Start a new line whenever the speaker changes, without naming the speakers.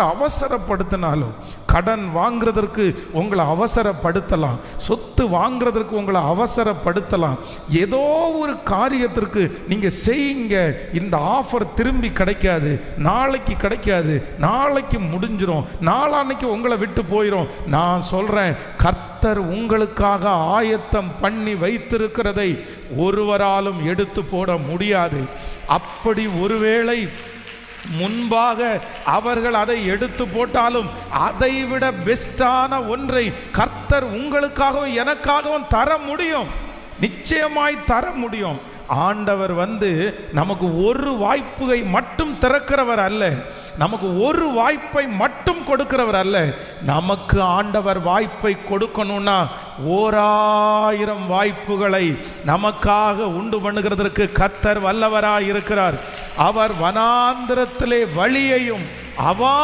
அவசரப்படுத்தினாலும், கடன் வாங்குறதற்கு உங்களை அவசரப்படுத்தலாம், சொத்து வாங்குறதற்கு உங்களை அவசரப்படுத்தலாம், ஏதோ ஒரு காரியத்திற்கு நீங்க செய்யுங்க, இந்த ஆஃபர் திரும்பி கிடைக்காது, நாளைக்கு கிடைக்காது, நாளைக்கு முடிஞ்சிடும், நாளான்னைக்கு உங்களை விட்டு போயிடும். நான் சொல்றேன், கர்த்தர் உங்களுக்காக ஆயத்தம் பண்ணி வைத்திருக்கிறதை ஒருவராலும் எடுத்து போட முடியாது. அப்படி ஒருவேளை முன்பாக அவர்கள் அதை எடுத்து போட்டாலும் அதைவிட பெஸ்டான ஒன்றை கர்த்தர் உங்களுக்காகவும் எனக்காகவும் தர முடியும், நிச்சயமாய் தர முடியும். ஆண்டவர் நமக்கு ஒரு வாய்ப்பை மட்டும் திறக்கிறவர் அல்ல, நமக்கு ஒரு வாய்ப்பை மட்டும் கொடுக்கிறவர் அல்ல. நமக்கு ஆண்டவர் வாய்ப்பை கொடுக்கணும்னா 1000 வாய்ப்புகளை நமக்காக உண்டு பண்ணுகிறதற்கு கர்த்தர் வல்லவராய் இருக்கிறார். அவர் வனாந்திரத்திலே வழியையும்